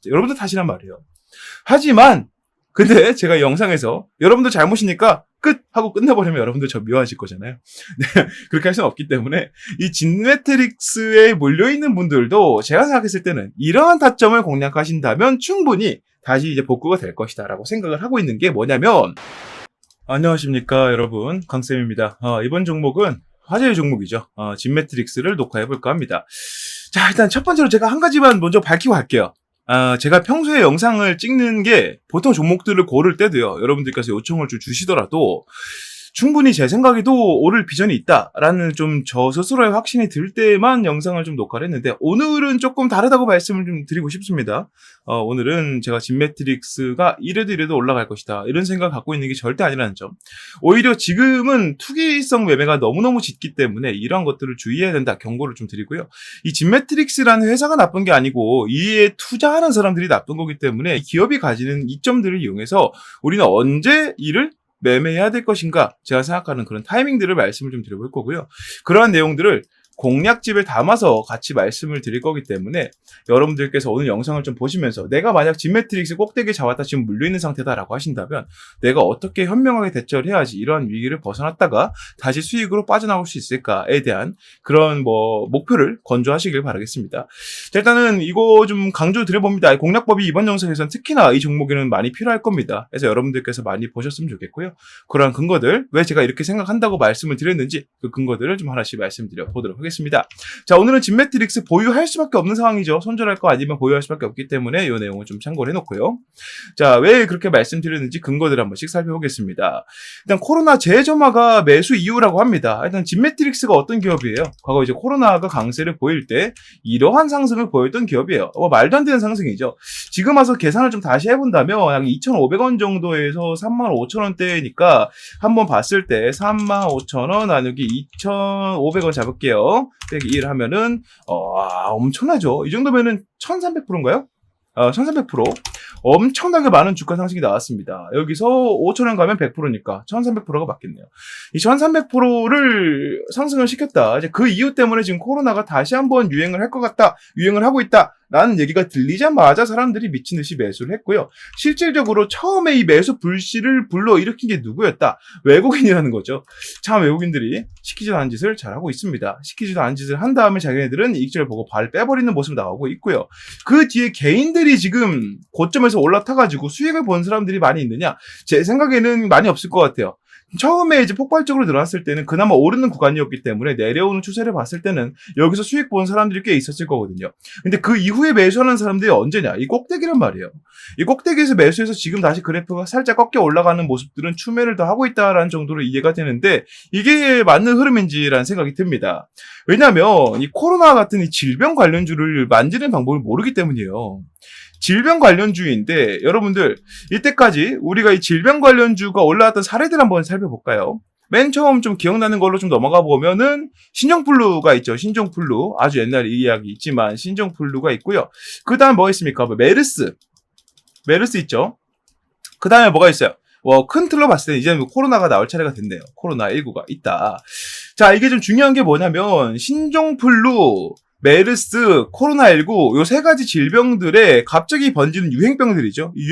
여러분들 탓이란 말이에요. 하지만 근데 제가 영상에서 여러분들 잘못이니까 끝! 하고 끝내버리면 여러분들 저 미워하실 거잖아요. 네, 그렇게 할 수는 없기 때문에 이 진매트릭스에 몰려있는 분들도 제가 생각했을 때는 이러한 타점을 공략하신다면 충분히 다시 이제 복구가 될 것이다 라고 생각을 하고 있는 게 뭐냐면, 안녕하십니까 여러분, 강쌤입니다. 이번 종목은 화제의 종목이죠. 진매트릭스를 녹화해볼까 합니다. 자, 일단 첫 번째로 제가 한 가지만 먼저 밝히고 갈게요. 제가 평소에 영상을 찍는 게 보통 종목들을 고를 때도요, 여러분들께서 요청을 좀 주시더라도 충분히 제 생각에도 오를 비전이 있다라는 좀 저 스스로의 확신이 들 때만 영상을 좀 녹화를 했는데, 오늘은 조금 다르다고 말씀을 좀 드리고 싶습니다. 오늘은 제가 진매트릭스가 이래도 올라갈 것이다 이런 생각을 갖고 있는 게 절대 아니라는 점, 오히려 지금은 투기성 매매가 너무너무 짙기 때문에 이러한 것들을 주의해야 된다 경고를 좀 드리고요. 이 진매트릭스라는 회사가 나쁜 게 아니고 이에 투자하는 사람들이 나쁜 거기 때문에 기업이 가지는 이점들을 이용해서 우리는 언제 이를 매매해야 될 것인가, 제가 생각하는 그런 타이밍들을 말씀을 좀 드려볼 거고요. 그러한 내용들을 공략집에 담아서 같이 말씀을 드릴 거기 때문에 여러분들께서 오늘 영상을 좀 보시면서 내가 만약 진매트릭스 꼭대기에 잡았다 지금 물려있는 상태다라고 하신다면 내가 어떻게 현명하게 대처를 해야지 이러한 위기를 벗어났다가 다시 수익으로 빠져나올 수 있을까에 대한 그런 목표를 건조하시길 바라겠습니다. 자, 일단은 이거 좀 강조 드려봅니다. 공략법이 이번 영상에서는 특히나 이 종목에는 많이 필요할 겁니다. 그래서 여러분들께서 많이 보셨으면 좋겠고요. 그러한 근거들, 왜 제가 이렇게 생각한다고 말씀을 드렸는지 그 근거들을 좀 하나씩 말씀드려 보도록 하겠습니다. 자, 오늘은 진매트릭스 보유할 수밖에 없는 상황이죠. 손절할 거 아니면 보유할 수밖에 없기 때문에 이 내용을 좀 참고를 해놓고요. 자, 왜 그렇게 말씀드렸는지 근거들을 한 번씩 살펴보겠습니다. 일단 코로나 재점화가 매수 이유라고 합니다. 일단 진매트릭스가 어떤 기업이에요? 과거 이제 코로나가 강세를 보일 때 이러한 상승을 보였던 기업이에요. 말도 안 되는 상승이죠. 지금 와서 계산을 좀 다시 해본다면 약 2,500원 정도에서 35,000원대니까 한번 봤을 때 35,000원 나누기 2,500원 잡을게요. 빼기 1 하면은 엄청나죠. 이 정도면은 1,300%인가요? 1,300%. 엄청나게 많은 주가 상승이 나왔습니다. 여기서 5,000원 가면 100%니까 1,300%가 맞겠네요. 이 1,300%를 상승을 시켰다. 이제 그 이유 때문에 지금 코로나가 다시 한번 유행을 할 것 같다, 유행을 하고 있다 라는 얘기가 들리자마자 사람들이 미친 듯이 매수를 했고요. 실질적으로 처음에 이 매수 불씨를 불러일으킨 게 누구였다? 외국인이라는 거죠. 참, 외국인들이 시키지도 않은 짓을 잘하고 있습니다. 시키지도 않은 짓을 한 다음에 자기네들은 이익줄을 보고 발을 빼버리는 모습이 나오고 있고요. 그 뒤에 개인들이 지금 고점에서 올라타가지고 수익을 본 사람들이 많이 있느냐? 제 생각에는 많이 없을 것 같아요. 처음에 이제 폭발적으로 늘어났을 때는 그나마 오르는 구간이었기 때문에 내려오는 추세를 봤을 때는 여기서 수익 본 사람들이 꽤 있었을 거거든요. 근데 그 이후에 매수하는 사람들이 언제냐? 이 꼭대기란 말이에요. 이 꼭대기에서 매수해서 지금 다시 그래프가 살짝 꺾여 올라가는 모습들은 추매를 더 하고 있다라는 정도로 이해가 되는데, 이게 맞는 흐름인지라는 생각이 듭니다. 왜냐하면 이 코로나 같은 이 질병 관련주를 만지는 방법을 모르기 때문이에요. 질병 관련주인데 여러분들, 이때까지 우리가 이 질병 관련주가 올라왔던 사례들 한번 살펴볼까요? 맨 처음 좀 기억나는 걸로 좀 넘어가 보면은 신종플루가 있죠. 신종플루, 아주 옛날 이야기 있지만 신종플루가 있고요. 그 다음 뭐가 있습니까? 메르스 있죠. 그 다음에 뭐가 있어요? 큰 틀로 봤을 때 이제는 코로나가 나올 차례가 됐네요. 코로나19가 있다. 자, 이게 좀 중요한 게 뭐냐면 신종플루, 메르스, 코로나19 요 세 가지 질병들의 갑자기 번지는 유행병들이죠. 이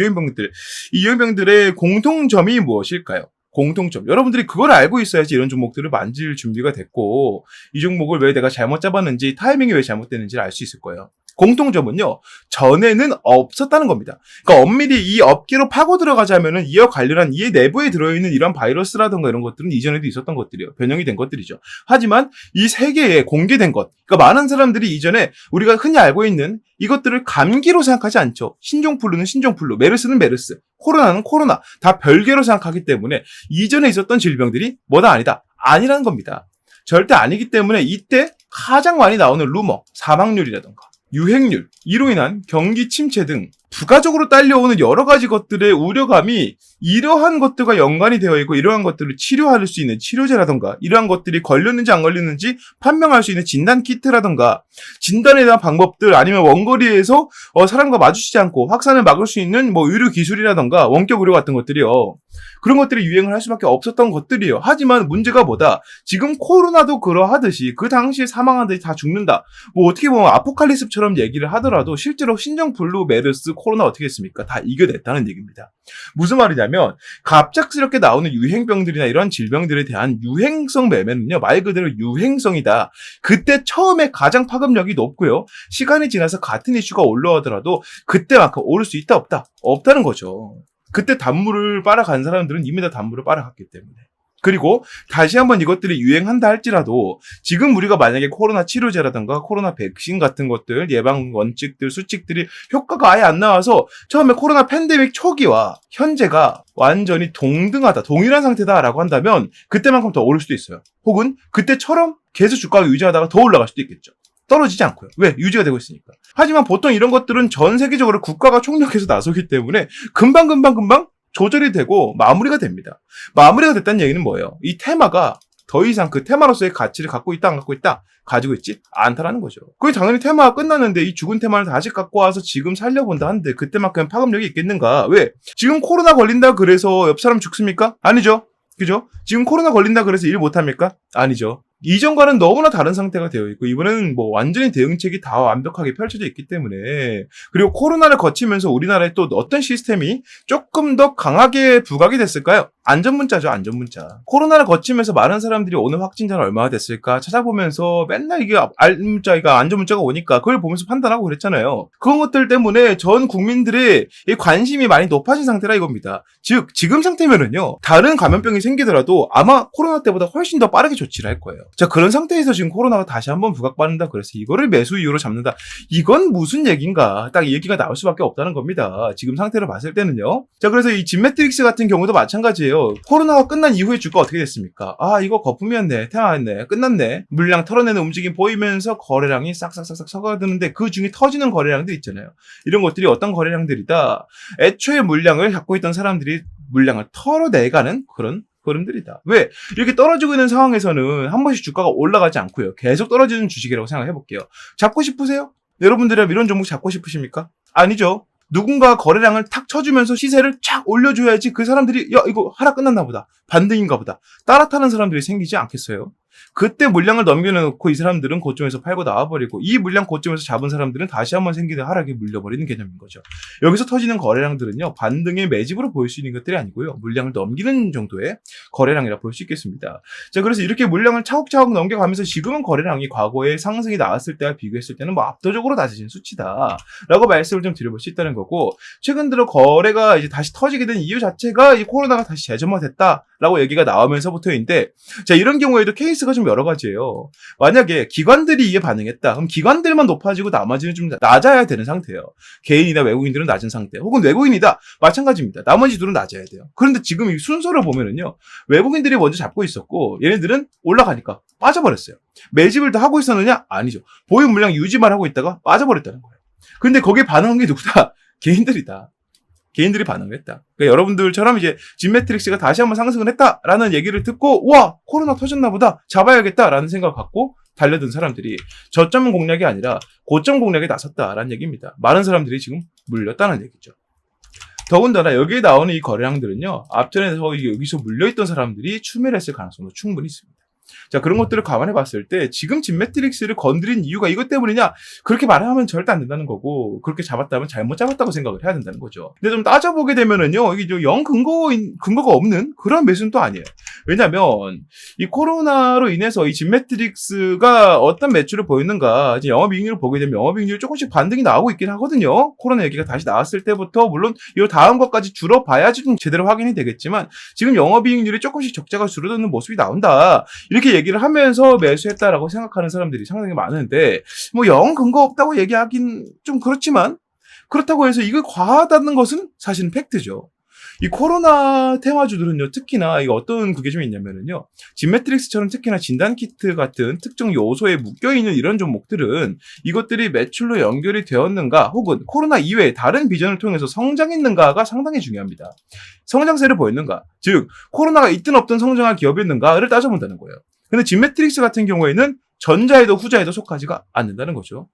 유행병들의 공통점이 무엇일까요? 공통점. 여러분들이 그걸 알고 있어야지 이런 종목들을 만질 준비가 됐고, 이 종목을 왜 내가 잘못 잡았는지, 타이밍이 왜 잘못됐는지를 알 수 있을 거예요. 공통점은요, 전에는 없었다는 겁니다. 그러니까 엄밀히 이 업계로 파고 들어가자면은 이와 관련한 이 내부에 들어있는 이런 바이러스라든가 이런 것들은 이전에도 있었던 것들이에요. 변형이 된 것들이죠. 하지만 이 세계에 공개된 것, 그러니까 많은 사람들이 이전에 우리가 흔히 알고 있는 이것들을 감기로 생각하지 않죠. 신종플루는 신종플루, 메르스는 메르스, 코로나는 코로나, 다 별개로 생각하기 때문에 이전에 있었던 질병들이 뭐다 아니다, 아니라는 겁니다. 절대 아니기 때문에 이때 가장 많이 나오는 루머, 사망률이라든가 유행률, 이로 인한 경기 침체 등 부가적으로 딸려오는 여러 가지 것들의 우려감이 이러한 것들과 연관이 되어 있고, 이러한 것들을 치료할 수 있는 치료제라던가, 이러한 것들이 걸렸는지 안 걸렸는지 판명할 수 있는 진단 키트라던가, 진단에 대한 방법들, 아니면 원거리에서 사람과 마주치지 않고 확산을 막을 수 있는 의료 기술이라던가 원격 의료 같은 것들이요. 그런 것들이 유행을 할 수밖에 없었던 것들이에요. 하지만 문제가 뭐다? 지금 코로나도 그러하듯이 그 당시에 사망한 들이 다 죽는다. 어떻게 보면 아포칼립스처럼 얘기를 하더라도 실제로 신종플루, 메르스, 코로나 어떻게 했습니까? 다 이겨냈다는 얘기입니다. 무슨 말이냐면 갑작스럽게 나오는 유행병들이나 이런 질병들에 대한 유행성 매매는요, 말 그대로 유행성이다. 그때 처음에 가장 파급력이 높고요. 시간이 지나서 같은 이슈가 올라오더라도 그때만큼 오를 수 있다 없다? 없다는 거죠. 그때 단물을 빨아간 사람들은 이미 다 단물을 빨아갔기 때문에. 그리고 다시 한번 이것들이 유행한다 할지라도 지금 우리가 만약에 코로나 치료제라든가 코로나 백신 같은 것들, 예방 원칙들, 수칙들이 효과가 아예 안 나와서 처음에 코로나 팬데믹 초기와 현재가 완전히 동등하다, 동일한 상태다라고 한다면 그때만큼 더 오를 수도 있어요. 혹은 그때처럼 계속 주가가 유지하다가 더 올라갈 수도 있겠죠. 떨어지지 않고요. 왜? 유지가 되고 있으니까. 하지만 보통 이런 것들은 전 세계적으로 국가가 총력해서 나서기 때문에 금방 조절이 되고 마무리가 됩니다. 마무리가 됐다는 얘기는 뭐예요? 이 테마가 더 이상 그 테마로서의 가치를 갖고 있다, 안 갖고 있다? 가지고 있지 않다라는 거죠. 그게 당연히 테마가 끝났는데 이 죽은 테마를 다시 갖고 와서 지금 살려본다 하는데 그때만큼 파급력이 있겠는가? 왜? 지금 코로나 걸린다 그래서 옆 사람 죽습니까? 아니죠. 그죠? 지금 코로나 걸린다 그래서 일 못합니까? 아니죠. 이전과는 너무나 다른 상태가 되어 있고 이번에는 뭐 완전히 대응책이 다 완벽하게 펼쳐져 있기 때문에, 그리고 코로나를 거치면서 우리나라에 또 어떤 시스템이 조금 더 강하게 부각이 됐을까요? 안전문자죠, 안전문자. 코로나를 거치면서 많은 사람들이 오늘 확진자는 얼마나 됐을까 찾아보면서 맨날 이게 안전문자가 오니까 그걸 보면서 판단하고 그랬잖아요. 그런 것들 때문에 전 국민들의 이 관심이 많이 높아진 상태라 이겁니다. 즉 지금 상태면은요, 다른 감염병이 생기더라도 아마 코로나 때보다 훨씬 더 빠르게 조치를 할 거예요. 자, 그런 상태에서 지금 코로나가 다시 한번 부각받는다 그래서 이거를 매수 이유로 잡는다, 이건 무슨 얘기인가, 딱 이 얘기가 나올 수밖에 없다는 겁니다. 지금 상태를 봤을 때는요. 자, 그래서 이 진매트릭스 같은 경우도 마찬가지예요. 코로나가 끝난 이후에 주가 어떻게 됐습니까? 아, 이거 거품이었네, 테마였네, 끝났네. 물량 털어내는 움직임 보이면서 거래량이 싹싹싹 서가드는데 그 중에 터지는 거래량들 있잖아요. 이런 것들이 어떤 거래량들이다? 애초에 물량을 갖고 있던 사람들이 물량을 털어내가는 그런 흐름들이다. 왜? 이렇게 떨어지고 있는 상황에서는 한 번씩 주가가 올라가지 않고요, 계속 떨어지는 주식이라고 생각해 볼게요. 잡고 싶으세요? 여러분들이 이런 종목 잡고 싶으십니까? 아니죠. 누군가 거래량을 탁 쳐주면서 시세를 쫙 올려줘야지 그 사람들이 야, 이거 하락 끝났나 보다, 반등인가 보다, 따라타는 사람들이 생기지 않겠어요? 그때 물량을 넘겨놓고 이 사람들은 고점에서 팔고 나와버리고 이 물량 고점에서 잡은 사람들은 다시 한번 생기는 하락에 물려버리는 개념인 거죠. 여기서 터지는 거래량들은요, 반등의 매집으로 보일 수 있는 것들이 아니고요, 물량을 넘기는 정도의 거래량이라 볼 수 있겠습니다. 자, 그래서 이렇게 물량을 차곡차곡 넘겨가면서 지금은 거래량이 과거에 상승이 나왔을 때와 비교했을 때는 뭐 압도적으로 낮아진 수치다 라고 말씀을 좀 드려볼 수 있다는 거고, 최근 들어 거래가 이제 다시 터지게 된 이유 자체가 이 코로나가 다시 재점화됐다라고 얘기가 나오면서부터인데, 자, 이런 경우에도 케이스가 좀 여러 가지예요. 만약에 기관들이 이게 반응했다, 그럼 기관들만 높아지고 나머지는 좀 낮아야 되는 상태예요. 개인이나 외국인들은 낮은 상태, 혹은 외국인이다, 마찬가지입니다. 나머지 둘은 낮아야 돼요. 그런데 지금 이 순서를 보면은요, 외국인들이 먼저 잡고 있었고 얘네들은 올라가니까 빠져버렸어요. 매집을 다 하고 있었느냐? 아니죠. 보유 물량 유지만 하고 있다가 빠져버렸다는 거예요. 근데 거기에 반응한 게 누구다? 개인들이다. 개인들이 반응을 했다. 그러니까 여러분들처럼 이제 진매트릭스가 다시 한번 상승을 했다라는 얘기를 듣고 와, 코로나 터졌나 보다, 잡아야겠다라는 생각을 갖고 달려든 사람들이 저점 공략이 아니라 고점 공략에 나섰다라는 얘기입니다. 많은 사람들이 지금 물렸다는 얘기죠. 더군다나 여기에 나오는 이 거래량들은요, 앞전에 여기서 물려있던 사람들이 추매를 했을 가능성도 충분히 있습니다. 자, 그런 것들을 감안해 봤을 때 지금 진매트릭스를 건드린 이유가 이것 때문이냐? 그렇게 말하면 절대 안 된다는 거고, 그렇게 잡았다면 잘못 잡았다고 생각을 해야 된다는 거죠. 근데 좀 따져보게 되면은요, 이게 좀 영 근거가 없는 그런 매수는 또 아니에요. 왜냐면 이 코로나로 인해서 이 진매트릭스가 어떤 매출을 보였는가, 이제 영업이익률을 보게 되면 영업이익률이 조금씩 반등이 나오고 있긴 하거든요. 코로나 얘기가 다시 나왔을 때부터 물론 이 다음 것까지 줄어봐야지 좀 제대로 확인이 되겠지만 지금 영업이익률이 조금씩 적자가 줄어드는 모습이 나온다, 이렇게 얘기를 하면서 매수했다라고 생각하는 사람들이 상당히 많은데, 뭐 영 근거 없다고 얘기하긴 좀 그렇지만, 그렇다고 해서 이걸 과하다는 것은 사실은 팩트죠. 이 코로나 테마주들은요, 특히나 이거 어떤 그게 좀 있냐면은요, 진매트릭스처럼 특히나 진단키트 같은 특정 요소에 묶여있는 이런 종목들은 이것들이 매출로 연결이 되었는가, 혹은 코로나 이외에 다른 비전을 통해서 성장했는가가 상당히 중요합니다. 성장세를 보였는가, 즉 코로나가 있든 없든 성장할 기업이었는가를 따져본다는 거예요. 근데 진매트릭스 같은 경우에는 전자에도 후자에도 속하지가 않는다는 거죠.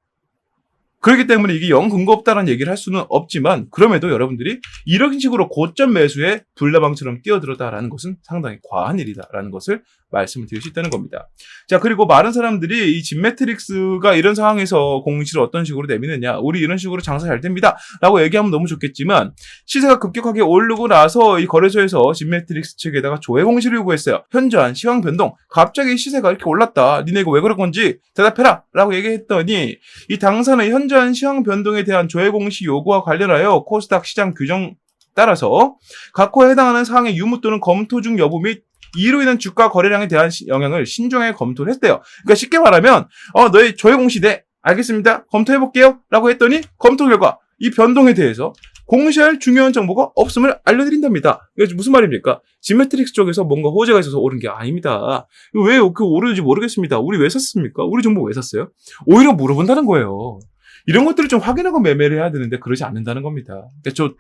그렇기 때문에 이게 영 근거 없다라는 얘기를 할 수는 없지만, 그럼에도 여러분들이 이런 식으로 고점 매수에 불나방처럼 뛰어들었다라는 것은 상당히 과한 일이다라는 것을 말씀을 드릴 수 있다는 겁니다. 자, 그리고 많은 사람들이 이 진매트릭스가 이런 상황에서 공시를 어떤 식으로 내미느냐, 우리 이런 식으로 장사 잘 됩니다 라고 얘기하면 너무 좋겠지만, 시세가 급격하게 오르고 나서 이 거래소에서 진매트릭스 측에다가 조회 공시를 요구했어요. 현저한 시황 변동, 갑자기 시세가 이렇게 올랐다, 니네 이거 왜 그럴 건지 대답해라 라고 얘기했더니, 이 당사는 현저한 시황 변동에 대한 조회 공시 요구와 관련하여 코스닥 시장 규정 따라서 각 호에 해당하는 사항의 유무 또는 검토 중 여부 및 이로 인한 주가 거래량에 대한 영향을 신중하게 검토를 했대요. 그러니까 쉽게 말하면 너희 조회 공시 네 알겠습니다, 검토해볼게요 라고 했더니 검토 결과 이 변동에 대해서 공시할 중요한 정보가 없음을 알려드린답니다. 이게 무슨 말입니까? 진매트릭스 쪽에서 뭔가 호재가 있어서 오른 게 아닙니다. 왜 그 오르는지 모르겠습니다. 우리 왜 샀습니까? 우리 정보 왜 샀어요? 오히려 물어본다는 거예요. 이런 것들을 좀 확인하고 매매를 해야 되는데 그러지 않는다는 겁니다. 그러니까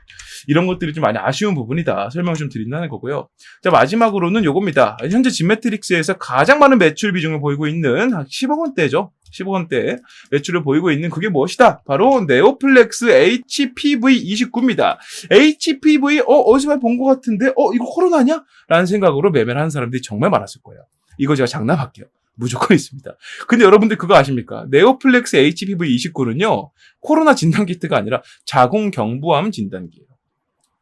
이런 것들이 좀 많이 아쉬운 부분이다. 설명을 좀 드린다는 거고요. 자, 마지막으로는 요겁니다. 현재 진매트릭스에서 가장 많은 매출 비중을 보이고 있는 한 10억 원대죠. 10억 원대 매출을 보이고 있는 그게 무엇이다? 바로 네오플렉스 HPV29입니다. HPV 어디서 많이 본 것 같은데 이거 코로나냐? 라는 생각으로 매매를 하는 사람들이 정말 많았을 거예요. 이거 제가 장담할게요. 무조건 있습니다. 근데 여러분들 그거 아십니까? 네오플렉스 HPV29는요, 코로나 진단키트가 아니라 자궁경부암 진단기예요.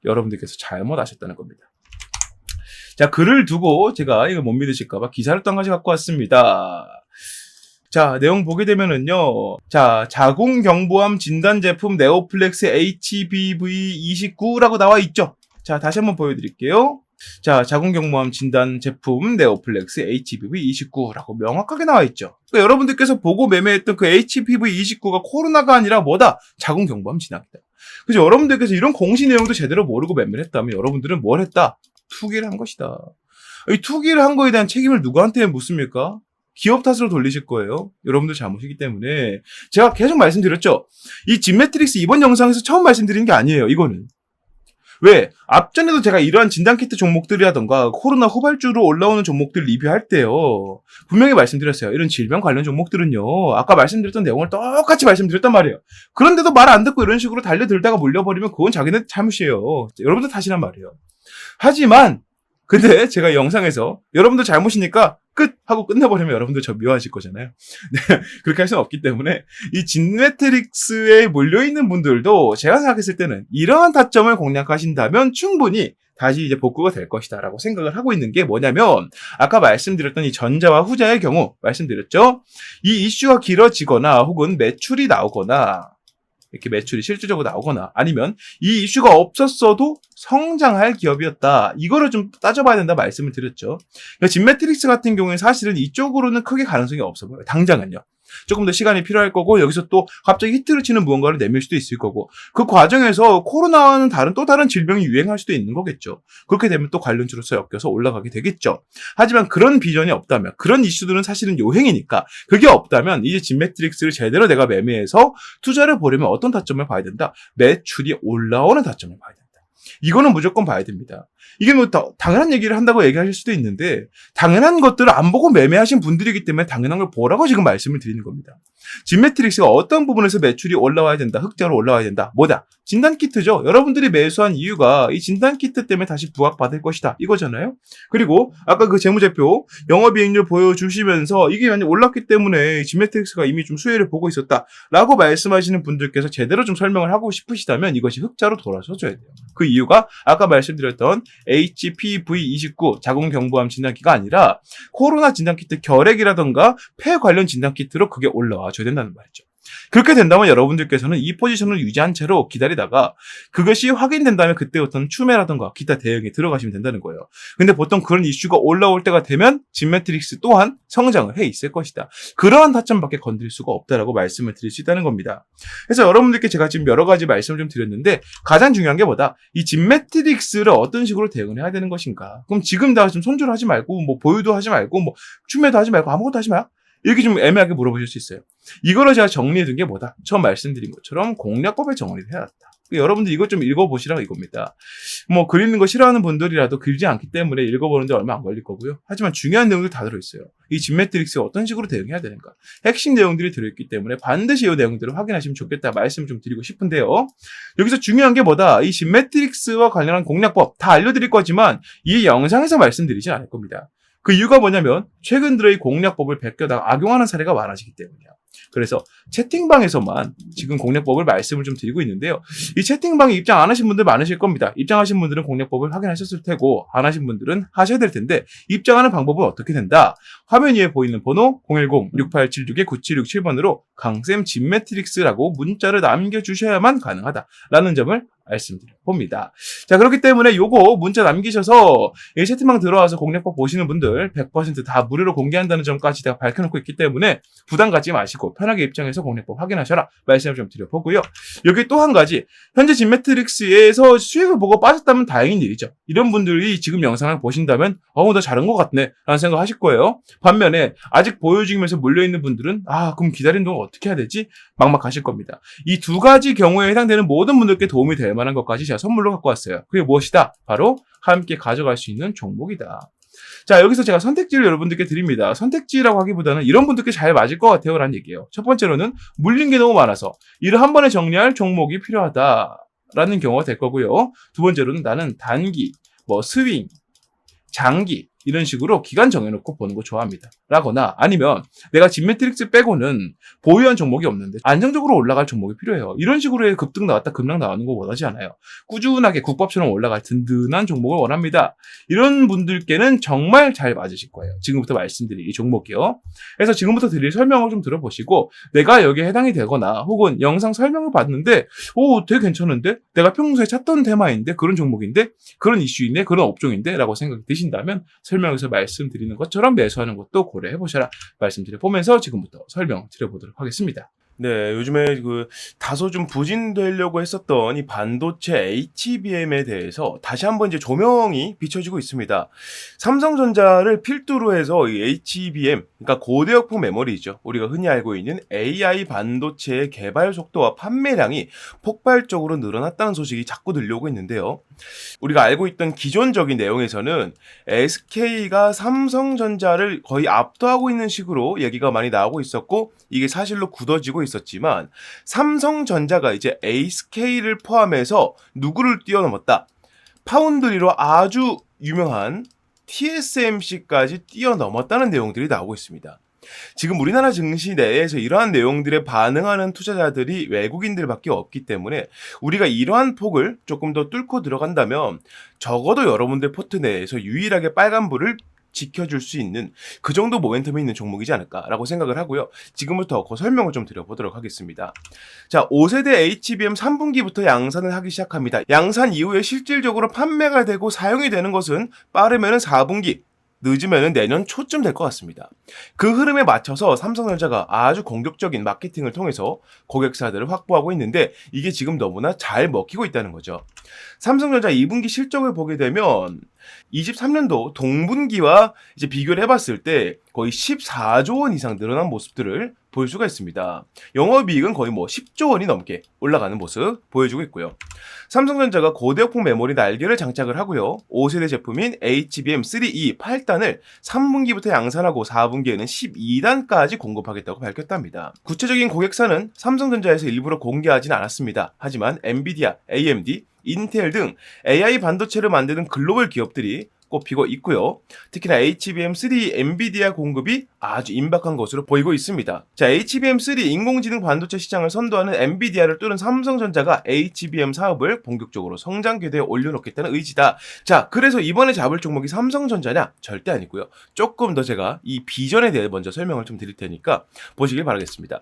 여러분들께서 잘못 아셨다는 겁니다. 자, 글을 두고 제가 이거 못 믿으실까봐 기사를 또 한 가지 갖고 왔습니다. 자, 내용 보게 되면은요, 자, 자궁경부암 진단 제품 네오플렉스 HPV29라고 나와 있죠. 자, 다시 한번 보여드릴게요. 자, 자궁경부암 진단 제품 네오플렉스 HPV29라고 명확하게 나와 있죠. 그러니까 여러분들께서 보고 매매했던 그 HPV29가 코로나가 아니라 뭐다? 자궁경부암 진단기다. 그래서 여러분들께서 이런 공시 내용도 제대로 모르고 매매를 했다면 여러분들은 뭘 했다? 투기를 한 것이다. 이 투기를 한 거에 대한 책임을 누구한테 묻습니까? 기업 탓으로 돌리실 거예요. 여러분들 잘못이기 때문에 제가 계속 말씀드렸죠. 이 진매트릭스 이번 영상에서 처음 말씀드린 게 아니에요. 이거는. 왜? 앞전에도 제가 이러한 진단키트 종목들이라던가 코로나 후발주로 올라오는 종목들 리뷰할 때요, 분명히 말씀드렸어요. 이런 질병 관련 종목들은요, 아까 말씀드렸던 내용을 똑같이 말씀드렸단 말이에요. 그런데도 말 안 듣고 이런 식으로 달려들다가 물려버리면 그건 자기네 잘못이에요. 여러분들 탓이란 말이에요. 하지만 근데 제가 영상에서 여러분들 잘못이니까 끝! 하고 끝내버리면 여러분들 저 미워하실 거잖아요. 네, 그렇게 할 수는 없기 때문에 이 진매트릭스에 몰려있는 분들도 제가 생각했을 때는 이러한 타점을 공략하신다면 충분히 다시 이제 복구가 될 것이다 라고 생각을 하고 있는 게 뭐냐면, 아까 말씀드렸던 이 전자와 후자의 경우 말씀드렸죠. 이 이슈가 길어지거나 혹은 매출이 나오거나 이렇게 매출이 실질적으로 나오거나 아니면 이 이슈가 없었어도 성장할 기업이었다. 이거를 좀 따져봐야 된다 말씀을 드렸죠. 그러니까 진매트릭스 같은 경우에 사실은 이쪽으로는 크게 가능성이 없어 보여요. 당장은요. 조금 더 시간이 필요할 거고 여기서 또 갑자기 히트를 치는 무언가를 내밀 수도 있을 거고 그 과정에서 코로나와는 또 다른 질병이 유행할 수도 있는 거겠죠. 그렇게 되면 또 관련주로서 엮여서 올라가게 되겠죠. 하지만 그런 비전이 없다면, 그런 이슈들은 사실은 요행이니까 그게 없다면 이제 진매트릭스를 제대로 내가 매매해서 투자를 보려면 어떤 타점을 봐야 된다? 매출이 올라오는 타점을 봐야 된다. 이거는 무조건 봐야 됩니다. 이게 뭐 당연한 얘기를 한다고 얘기하실 수도 있는데, 당연한 것들을 안 보고 매매하신 분들이기 때문에 당연한 걸 보라고 지금 말씀을 드리는 겁니다. 진매트릭스가 어떤 부분에서 매출이 올라와야 된다, 흑자로 올라와야 된다, 뭐다? 진단키트죠. 여러분들이 매수한 이유가 이 진단키트 때문에 다시 부각받을 것이다, 이거잖아요. 그리고 아까 그 재무제표 영업이익률 보여주시면서 이게 많이 올랐기 때문에 진매트릭스가 이미 좀 수혜를 보고 있었다 라고 말씀하시는 분들께서 제대로 좀 설명을 하고 싶으시다면 이것이 흑자로 돌아서줘야 돼요. 그 이유가 아까 말씀드렸던 HPV29 자궁경부암 진단키가 아니라 코로나 진단키트 결핵이라던가 폐 관련 진단키트로 그게 올라와 줘야 된다는 말이죠. 그렇게 된다면 여러분들께서는 이 포지션을 유지한 채로 기다리다가 그것이 확인된다면 그때 어떤 추매라던가 기타 대응에 들어가시면 된다는 거예요. 근데 보통 그런 이슈가 올라올 때가 되면 진매트릭스 또한 성장을 해 있을 것이다. 그러한 타점밖에 건드릴 수가 없다라고 말씀을 드릴 수 있다는 겁니다. 그래서 여러분들께 제가 지금 여러 가지 말씀을 좀 드렸는데 가장 중요한 게 뭐다? 이 진매트릭스를 어떤 식으로 대응을 해야 되는 것인가? 그럼 지금 다 좀 손절을 하지 말고 뭐 보유도 하지 말고 뭐 추매도 하지 말고 아무것도 하지 마요? 이렇게 좀 애매하게 물어보실 수 있어요. 이거를 제가 정리해둔 게 뭐다? 처음 말씀드린 것처럼 공략법에 정리를 해놨다. 여러분들 이거 좀 읽어보시라고 이겁니다. 뭐 글 읽는 거 싫어하는 분들이라도 길지 않기 때문에 읽어보는데 얼마 안 걸릴 거고요. 하지만 중요한 내용들 다 들어있어요. 이 진매트릭스에 어떤 식으로 대응해야 되는가. 핵심 내용들이 들어있기 때문에 반드시 이 내용들을 확인하시면 좋겠다 말씀을 좀 드리고 싶은데요. 여기서 중요한 게 뭐다? 이 진매트릭스와 관련한 공략법 다 알려드릴 거지만 이 영상에서 말씀드리진 않을 겁니다. 그 이유가 뭐냐면 최근 들어 이 공략법을 베껴다가 악용하는 사례가 많아지기 때문이에요. 그래서 채팅방에서만 지금 공략법을 말씀을 좀 드리고 있는데요. 이 채팅방에 입장 안 하신 분들 많으실 겁니다. 입장하신 분들은 공략법을 확인하셨을 테고 안 하신 분들은 하셔야 될 텐데 입장하는 방법은 어떻게 된다? 화면 위에 보이는 번호 010-6876-9767번으로 강쌤 진매트릭스라고 문자를 남겨주셔야만 가능하다라는 점을 말씀드려 봅니다. 자, 그렇기 때문에 요거 문자 남기셔서 이 채팅방 들어와서 공략법 보시는 분들 100% 다 무료로 공개한다는 점까지 제가 밝혀놓고 있기 때문에 부담 갖지 마시고 편하게 입장해서 공략법 확인하셔라 말씀을 좀 드려보고요. 여기 또 한 가지, 현재 진매트릭스에서 수익을 보고 빠졌다면 다행인 일이죠. 이런 분들이 지금 영상을 보신다면 나 잘한 것 같네 라는 생각 하실 거예요. 반면에 아직 보여주면서 몰려있는 분들은 그럼 기다리는 동안 어떻게 해야 되지? 막막하실 겁니다. 이 두 가지 경우에 해당되는 모든 분들께 도움이 될 만한 것까지 제가 선물로 갖고 왔어요. 그게 무엇이다? 바로 함께 가져갈 수 있는 종목이다. 자, 여기서 제가 선택지를 여러분들께 드립니다. 선택지라고 하기보다는 이런 분들께 잘 맞을 것 같아요 라는 얘기예요. 첫 번째로는 물린 게 너무 많아서 이를 한 번에 정리할 종목이 필요하다라는 경우가 될 거고요. 두 번째로는 나는 단기, 스윙, 장기 이런 식으로 기간 정해놓고 보는 거 좋아합니다. 라거나 아니면 내가 진매트릭스 빼고는 보유한 종목이 없는데 안정적으로 올라갈 종목이 필요해요. 이런 식으로 해 급등 나왔다 급락 나오는 거 원하지 않아요. 꾸준하게 국밥처럼 올라갈 든든한 종목을 원합니다. 이런 분들께는 정말 잘 맞으실 거예요. 지금부터 말씀드릴 이 종목이요. 그래서 지금부터 드릴 설명을 좀 들어보시고 내가 여기에 해당이 되거나 혹은 영상 설명을 봤는데 되게 괜찮은데? 내가 평소에 찾던 테마인데? 그런 종목인데? 그런 이슈인데? 그런 업종인데? 라고 생각이 드신다면 설명에서 말씀드리는 것처럼 매수하는 것도 고려해보셔라 말씀드려보면서 지금부터 설명드려보도록 하겠습니다. 네, 요즘에 다소 좀 부진되려고 했었던 이 반도체 HBM에 대해서 다시 한번 이제 조명이 비춰지고 있습니다. 삼성전자를 필두로 해서 이 HBM, 그러니까 고대역폭 메모리죠. 우리가 흔히 알고 있는 AI 반도체의 개발 속도와 판매량이 폭발적으로 늘어났다는 소식이 자꾸 들려오고 있는데요. 우리가 알고 있던 기존적인 내용에서는 SK가 삼성전자를 거의 압도하고 있는 식으로 얘기가 많이 나오고 있었고 이게 사실로 굳어지고 있었지만 삼성전자가 이제 SK를 포함해서 누구를 뛰어넘었다. 파운드리로 아주 유명한 TSMC까지 뛰어넘었다는 내용들이 나오고 있습니다. 지금 우리나라 증시 내에서 이러한 내용들에 반응하는 투자자들이 외국인들밖에 없기 때문에 우리가 이러한 폭을 조금 더 뚫고 들어간다면 적어도 여러분들 포트 내에서 유일하게 빨간불을 지켜줄 수 있는 그 정도 모멘텀이 있는 종목이지 않을까라고 생각을 하고요. 지금부터 그 설명을 좀 드려보도록 하겠습니다. 자, 5세대 HBM 3분기부터 양산을 하기 시작합니다. 양산 이후에 실질적으로 판매가 되고 사용이 되는 것은 빠르면 4분기, 늦으면 내년 초쯤 될 것 같습니다. 그 흐름에 맞춰서 삼성전자가 아주 공격적인 마케팅을 통해서 고객사들을 확보하고 있는데 이게 지금 너무나 잘 먹히고 있다는 거죠. 삼성전자 2분기 실적을 보게 되면 23년도 동분기와 이제 비교를 해봤을 때 거의 14조 원 이상 늘어난 모습들을 볼 수가 있습니다. 영업이익은 거의 10조 원이 넘게 올라가는 모습 보여주고 있고요. 삼성전자가 고대역폭 메모리 날개를 장착을 하고요. 5세대 제품인 HBM3E 8단을 3분기부터 양산하고 4분기에는 12단까지 공급하겠다고 밝혔답니다. 구체적인 고객사는 삼성전자에서 일부러 공개하진 않았습니다. 하지만 엔비디아, AMD, 인텔 등 AI 반도체를 만드는 글로벌 기업들이 꼽히고 있고요. 특히나 HBM3 엔비디아 공급이 아주 임박한 것으로 보이고 있습니다. 자, HBM3 인공지능 반도체 시장을 선도하는 엔비디아를 뚫은 삼성전자가 HBM 사업을 본격적으로 성장 궤도에 올려놓겠다는 의지다. 자, 그래서 이번에 잡을 종목이 삼성전자냐? 절대 아니고요. 조금 더 제가 이 비전에 대해 먼저 설명을 좀 드릴 테니까 보시길 바라겠습니다.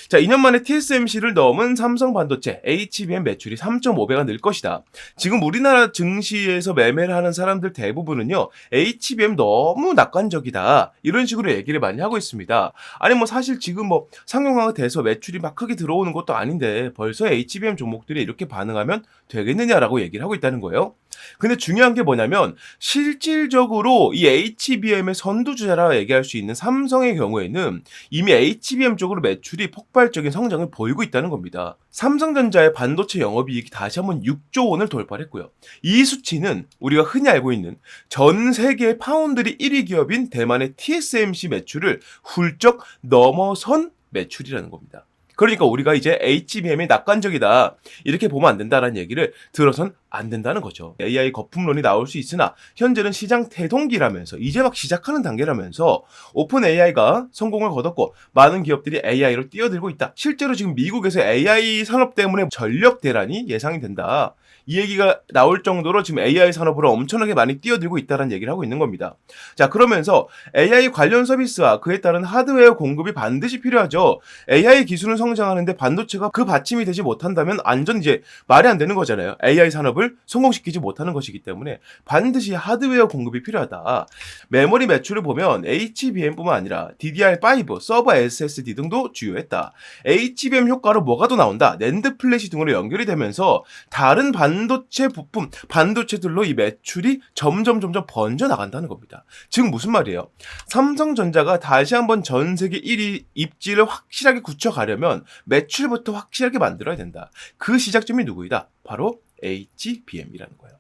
자, 2년 만에 TSMC를 넘은 삼성 반도체 HBM 매출이 3.5배가 늘 것이다. 지금 우리나라 증시에서 매매를 하는 사람들 대부분 은요, HBM 너무 낙관적이다. 이런 식으로 얘기를 많이 하고 있습니다. 아니 사실 지금 상용화가 돼서 매출이 막 크게 들어오는 것도 아닌데 벌써 HBM 종목들이 이렇게 반응하면 되겠느냐라고 얘기를 하고 있다는 거예요. 근데 중요한 게 뭐냐면 실질적으로 이 HBM의 선두주자라 얘기할 수 있는 삼성의 경우에는 이미 HBM 쪽으로 매출이 폭발적인 성장을 보이고 있다는 겁니다. 삼성전자의 반도체 영업이익이 다시 한번 6조 원을 돌파했고요. 이 수치는 우리가 흔히 알고 있는 전 세계 파운드리 1위 기업인 대만의 TSMC 매출을 훌쩍 넘어선 매출이라는 겁니다. 그러니까 우리가 이제 HBM이 낙관적이다 이렇게 보면 안 된다라는 얘기를 들어선 안 된다는 거죠. AI 거품론이 나올 수 있으나 현재는 시장 태동기라면서 이제 막 시작하는 단계라면서 오픈 AI가 성공을 거뒀고 많은 기업들이 AI로 뛰어들고 있다. 실제로 지금 미국에서 AI 산업 때문에 전력 대란이 예상이 된다. 이 얘기가 나올 정도로 지금 AI 산업으로 엄청나게 많이 뛰어들고 있다는 얘기를 하고 있는 겁니다. 자, 그러면서 AI 관련 서비스와 그에 따른 하드웨어 공급이 반드시 필요하죠. AI 기술은 성장하는데 반도체가 그 받침이 되지 못한다면 완전 이제 말이 안 되는 거잖아요. AI 산업을 성공시키지 못하는 것이기 때문에 반드시 하드웨어 공급이 필요하다. 메모리 매출을 보면 HBM뿐만 아니라 DDR5, 서버 SSD 등도 주요했다. HBM 효과로 뭐가 더 나온다? 낸드 플래시 등으로 연결이 되면서 다른 반도체 부품, 반도체들로 이 매출이 점점 번져 나간다는 겁니다. 즉 무슨 말이에요? 삼성전자가 다시 한번 전 세계 1위 입지를 확실하게 굳혀가려면 매출부터 확실하게 만들어야 된다. 그 시작점이 누구이다? 바로 HBM이라는 거예요.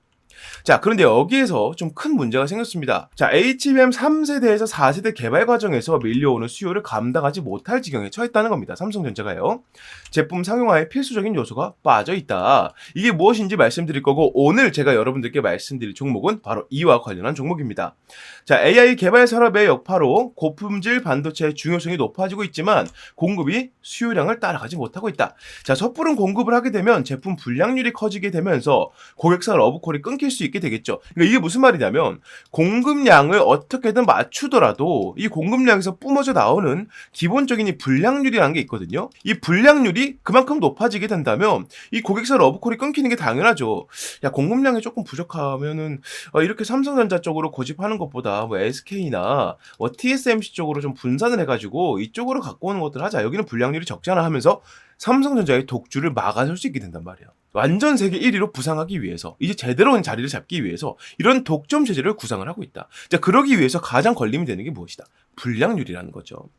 자, 그런데 여기에서 좀 큰 문제가 생겼습니다. 자, HBM 3세대에서 4세대 개발 과정에서 밀려오는 수요를 감당하지 못할 지경에 처했다는 겁니다. 삼성전자가요. 제품 상용화에 필수적인 요소가 빠져있다. 이게 무엇인지 말씀드릴 거고 오늘 제가 여러분들께 말씀드릴 종목은 바로 이와 관련한 종목입니다. 자, AI 개발 산업의 여파로 고품질 반도체의 중요성이 높아지고 있지만 공급이 수요량을 따라가지 못하고 있다. 자, 섣부른 공급을 하게 되면 제품 불량률이 커지게 되면서 고객사 러브콜이 끊길 수 있게 되겠죠. 그러니까 이게 무슨 말이냐면 공급량을 어떻게든 맞추더라도 이 공급량에서 뿜어져 나오는 기본적인 이 불량률이라는 게 있거든요. 이 불량률이 그만큼 높아지게 된다면 이 고객사 러브콜이 끊기는 게 당연하죠. 야, 공급량이 조금 부족하면은 이렇게 삼성전자 쪽으로 고집하는 것보다 뭐 SK나 뭐 TSMC 쪽으로 좀 분산을 해가지고 이쪽으로 갖고 오는 것들 하자. 여기는 불량률이 적잖아 하면서 삼성전자의 독주를 막아설 수 있게 된단 말이에요. 완전 세계 1위로 부상하기 위해서 이제 제대로 된 자리를 잡기 위해서 이런 독점 체제를 구상을 하고 있다. 자, 그러기 위해서 가장 걸림이 되는 게 무엇이다? 불량률이라는 거죠.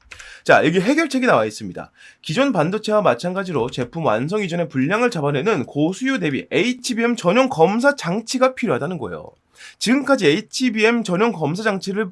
자, 여기 해결책이 나와 있습니다. 기존 반도체와 마찬가지로 제품 완성 이전에 불량을 잡아내는 고수요 대비 HBM 전용 검사 장치가 필요하다는 거예요. 지금까지 HBM 전용 검사 장치를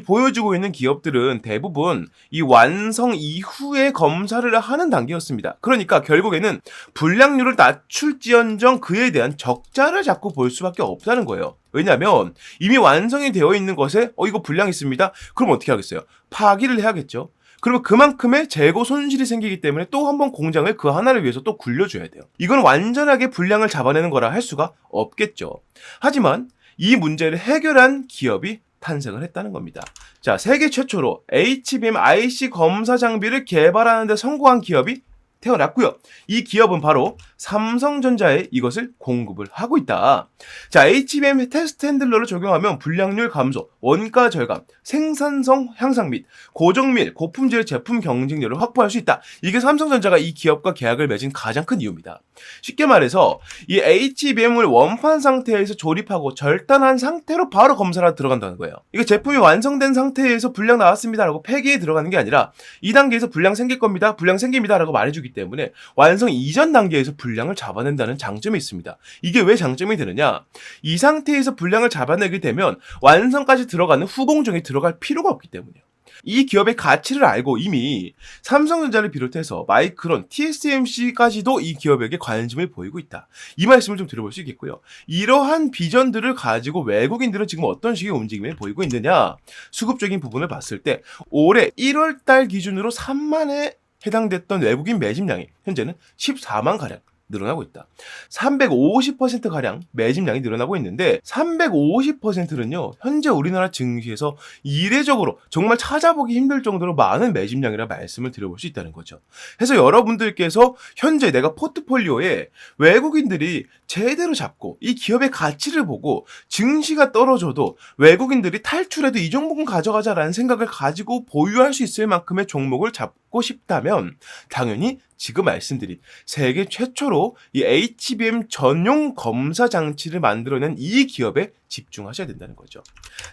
보여주고 있는 기업들은 대부분 이 완성 이후에 검사를 하는 단계였습니다. 그러니까 결국에는 불량률을 낮출지언정 그에 대한 적자를 자꾸 볼 수밖에 없다는 거예요. 왜냐하면 이미 완성이 되어 있는 것에 이거 불량 있습니다. 그럼 어떻게 하겠어요? 파기를 해야겠죠. 그러면 그만큼의 재고 손실이 생기기 때문에 또 한 번 공장을 그 하나를 위해서 또 굴려줘야 돼요. 이건 완전하게 불량을 잡아내는 거라 할 수가 없겠죠. 하지만 이 문제를 해결한 기업이 탄생을 했다는 겁니다. 자, 세계 최초로 HBM IC 검사 장비를 개발하는 데 성공한 기업이 태어났고요. 이 기업은 바로 삼성전자에 이것을 공급을 하고 있다. 자, HBM 테스트 핸들러를 적용하면 불량률 감소, 원가 절감, 생산성 향상 및 고정밀, 고품질 제품 경쟁력을 확보할 수 있다. 이게 삼성전자가 이 기업과 계약을 맺은 가장 큰 이유입니다. 쉽게 말해서 이 HBM을 원판 상태에서 조립하고 절단한 상태로 바로 검사를 들어간다는 거예요. 이게 제품이 완성된 상태에서 불량 나왔습니다라고 폐기에 들어가는 게 아니라 이 단계에서 불량 생길 겁니다. 불량 생깁니다라고 말해주기 때문에 완성 이전 단계에서 불량을 잡아낸다는 장점이 있습니다. 이게 왜 장점이 되느냐? 이 상태에서 불량을 잡아내게 되면 완성까지 들어가는 후공정에 들어갈 필요가 없기 때문이에요. 이 기업의 가치를 알고 이미 삼성전자를 비롯해서 마이크론, TSMC까지도 이 기업에게 관심을 보이고 있다. 이 말씀을 좀 들어볼 수 있겠고요. 이러한 비전들을 가지고 외국인들은 지금 어떤 식의 움직임을 보이고 있느냐? 수급적인 부분을 봤을 때 올해 1월 달 기준으로 3만에 해당됐던 외국인 매집량이 현재는 14만가량 늘어나고 있다. 350%가량 매집량이 늘어나고 있는데 350%는요. 현재 우리나라 증시에서 이례적으로 정말 찾아보기 힘들 정도로 많은 매집량이라 말씀을 드려볼 수 있다는 거죠. 그래서 여러분들께서 현재 내가 포트폴리오에 외국인들이 제대로 잡고 이 기업의 가치를 보고 증시가 떨어져도 외국인들이 탈출해도 이 종목은 가져가자라는 생각을 가지고 보유할 수 있을 만큼의 종목을 잡고 싶다면 당연히 지금 말씀드린 세계 최초로 이 HBM 전용 검사 장치를 만들어낸 이 기업에 집중하셔야 된다는 거죠.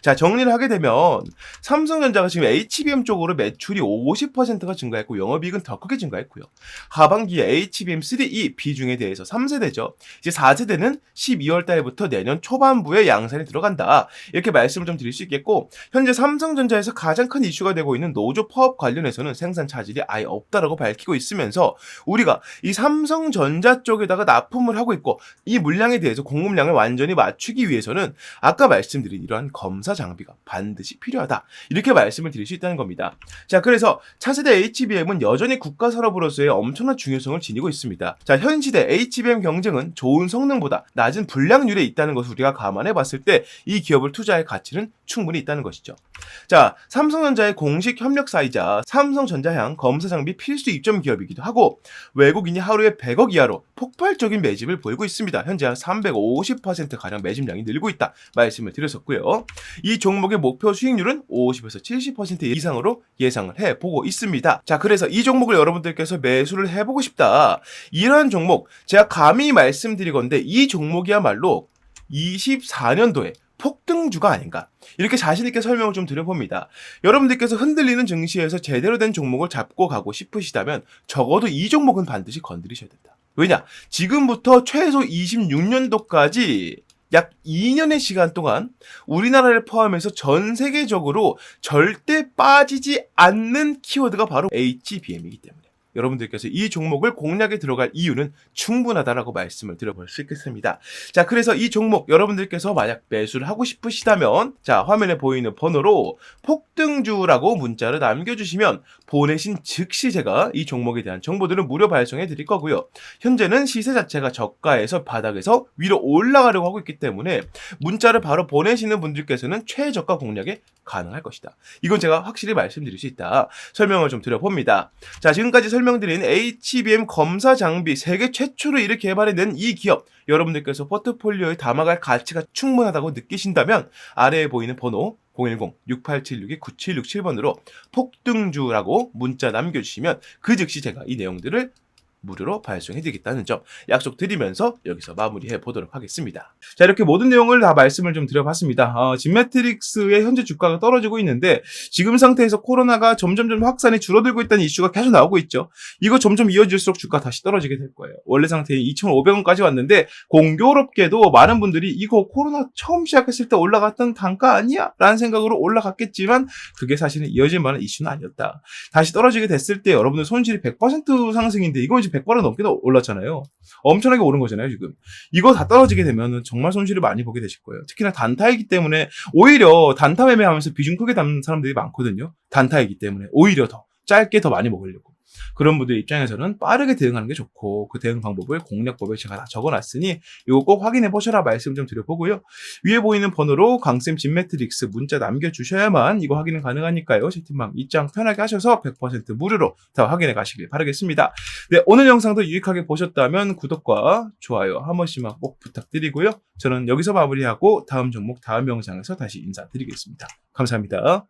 자, 정리를 하게 되면 삼성전자가 지금 HBM 쪽으로 매출이 50%가 증가했고 영업이익은 더 크게 증가했고요. 하반기에 HBM3E 비중에 대해서 3세대죠. 이제 4세대는 12월 달부터 내년 초반부에 양산이 들어간다. 이렇게 말씀을 좀 드릴 수 있겠고 현재 삼성전자에서 가장 큰 이슈가 되고 있는 노조 파업 관련해서는 생산 차질 자질이 아예 없다라고 밝히고 있으면서 우리가 이 삼성전자 쪽에다가 납품을 하고 있고 이 물량에 대해서 공급량을 완전히 맞추기 위해서는 아까 말씀드린 이러한 검사 장비가 반드시 필요하다. 이렇게 말씀을 드릴 수 있다는 겁니다. 자, 그래서 차세대 HBM은 여전히 국가 산업으로서의 엄청난 중요성을 지니고 있습니다. 자, 현 시대 HBM 경쟁은 좋은 성능보다 낮은 불량률에 있다는 것을 우리가 감안해 봤을 때 이 기업을 투자할 가치는 충분히 있다는 것이죠. 자, 삼성전자의 공식 협력사이자 삼성전자향 검사 장비 필수 입점 기업이기도 하고 외국인이 하루에 100억 이하로 폭발적인 매집을 보이고 있습니다. 현재 한 350%가량 매집량이 늘고 있다 말씀을 드렸었고요. 이 종목의 목표 수익률은 50에서 70% 이상으로 예상을 해보고 있습니다. 자, 그래서 이 종목을 여러분들께서 매수를 해보고 싶다. 이러한 종목 제가 감히 말씀드리건데 이 종목이야말로 24년도에 폭등주가 아닌가 이렇게 자신있게 설명을 좀 드려봅니다. 여러분들께서 흔들리는 증시에서 제대로 된 종목을 잡고 가고 싶으시다면 적어도 이 종목은 반드시 건드리셔야 된다. 왜냐? 지금부터 최소 26년도까지 약 2년의 시간 동안 우리나라를 포함해서 전 세계적으로 절대 빠지지 않는 키워드가 바로 HBM이기 때문에 여러분들께서 이 종목을 공략에 들어갈 이유는 충분하다라고 말씀을 드려볼 수 있겠습니다. 자, 그래서 이 종목 여러분들께서 만약 매수를 하고 싶으시다면 자, 화면에 보이는 번호로 폭등주라고 문자를 남겨주시면 보내신 즉시 제가 이 종목에 대한 정보들을 무료 발송해 드릴 거고요. 현재는 시세 자체가 저가에서 바닥에서 위로 올라가려고 하고 있기 때문에 문자를 바로 보내시는 분들께서는 최저가 공략에 가능할 것이다. 이건 제가 확실히 말씀드릴 수 있다. 설명을 좀 드려봅니다. 자, 지금까지 설명드린 HBM 검사 장비 세계 최초로 이렇게 개발해낸 이 기업 여러분들께서 포트폴리오에 담아갈 가치가 충분하다고 느끼신다면 아래에 보이는 번호 010-6876-9767번으로 폭등주라고 문자 남겨주시면 그 즉시 제가 이 내용들을 무료로 발송해드리겠다는 점 약속드리면서 여기서 마무리해 보도록 하겠습니다. 자, 이렇게 모든 내용을 다 말씀을 좀 드려봤습니다. 진매트릭스의 현재 주가가 떨어지고 있는데 지금 상태에서 코로나가 점점 확산이 줄어들고 있다는 이슈가 계속 나오고 있죠. 이거 점점 이어질수록 주가 다시 떨어지게 될 거예요. 원래 상태에 2,500원까지 왔는데 공교롭게도 많은 분들이 이거 코로나 처음 시작했을 때 올라갔던 단가 아니야? 라는 생각으로 올라갔겠지만 그게 사실은 이어질 만한 이슈는 아니었다. 다시 떨어지게 됐을 때 여러분들 손실이 100% 상승인데 이거 이제 100% 넘게 올랐잖아요. 엄청나게 오른 거잖아요, 지금. 이거 다 떨어지게 되면 정말 손실을 많이 보게 되실 거예요. 특히나 단타이기 때문에 오히려 단타 매매하면서 비중 크게 담는 사람들이 많거든요. 단타이기 때문에 오히려 더 짧게 더 많이 먹으려고. 그런 분들 입장에서는 빠르게 대응하는 게 좋고 그 대응 방법을 공략법에 제가 다 적어놨으니 이거 꼭 확인해 보셔라 말씀 좀 드려보고요. 위에 보이는 번호로 강쌤 진매트릭스 문자 남겨주셔야만 이거 확인이 가능하니까요. 채팅방 입장 편하게 하셔서 100% 무료로 다 확인해 가시길 바라겠습니다. 네, 오늘 영상도 유익하게 보셨다면 구독과 좋아요 한 번씩만 꼭 부탁드리고요. 저는 여기서 마무리하고 다음 종목 다음 영상에서 다시 인사드리겠습니다. 감사합니다.